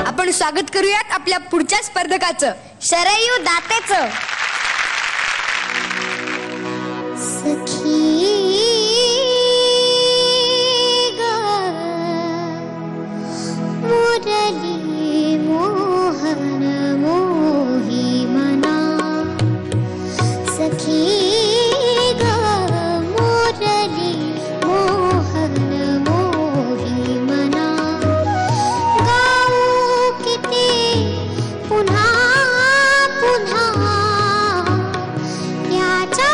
आपण स्वागत करूयात आपल्या पुढच्या स्पर्धकाचं, शरयू दातेचं. सखी ग मुरली मोहन मोही मना, सखी ग मुरली मोहन मोही मना. गाऊ किती पुन्हा पुन्हा याच्या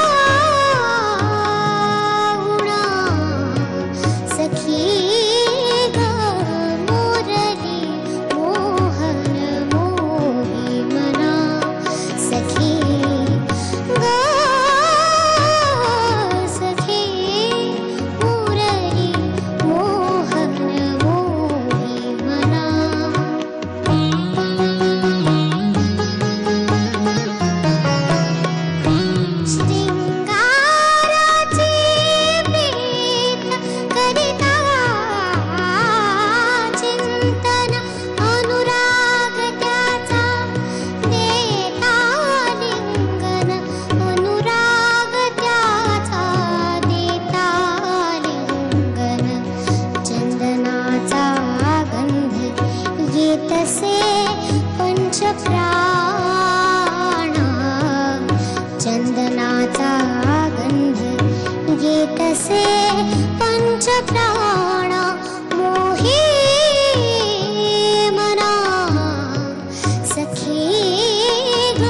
सखी ग मुरली मोहन मोही मना, सखी ग सखी मुरली मोहन मोही मना. श्रृंगाराची प्रीत करिता चिंतन अनुराग त्याचा देता लिंगन, अनुराग त्याचा देता लिंगन. चंदनाचा गंध येतसे पंचप्राणा, चंदनाचा गंध येतसे पंचप्राण मोही मना, सखी ग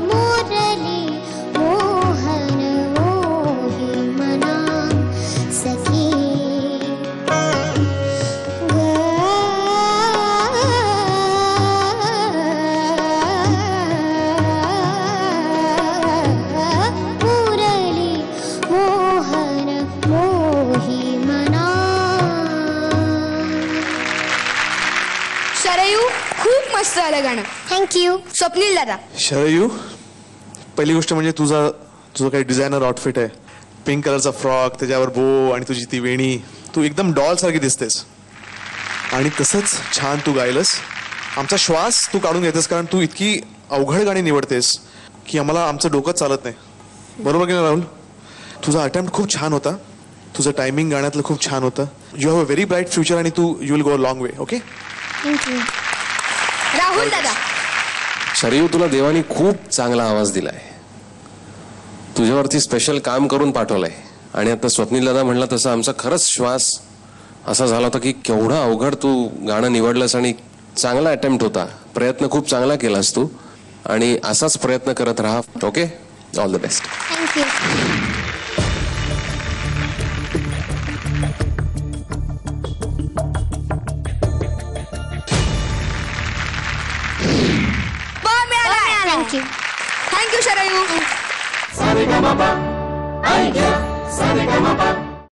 मुरली मोहन मोही मना, सखी ग मुरली मोहन मोही मना. शरयू, खूप मस्त आलं गाणं. थँक्यू. स्वप्नील दादा. शरयू, पहिली गोष्ट म्हणजे तुझं काही डिझायनर आउटफिट आहे. पिंक कलरचा फ्रॉक, त्याच्यावर बो आणि तुझी ती वेणी, तू एकदम डॉल सारखी दिसतेस. आणि तसंच छान तू गायलंस. आमचा श्वास तू काढून घेतेस, कारण तू इतकी अवघड गाणी निवडतेस की आम्हाला आमचं डोकं चालत नाही. बरोबर की नाही राहुल? तुझा अटेम्प्ट खूप छान होता. तुझं टायमिंग गाण्यातलं खूप छान होतं. You have a very bright future आणि you will go a long way. Okay, thank you. Rahul दादा. शरयू, तुला देवानी खूप चांगला आवाज दिलाय. तुझ्यावरती स्पेशल काम करून पाठवलंय. आणि आता स्वप्नील दादा म्हणला तसं आमचा खरंच श्वास असा झाला होता की केवढं अवघड तू गाणं निवडलंस. आणि चांगला अटेम्प्ट होता. प्रयत्न खूप चांगला केलास तू. आणि असाच प्रयत्न करत राहा. Okay, all the best. Thank you. मिळाला. Thank you. Thank you Sharayu. Sa re ga ma pa, ai ya, sa re ga ma pa.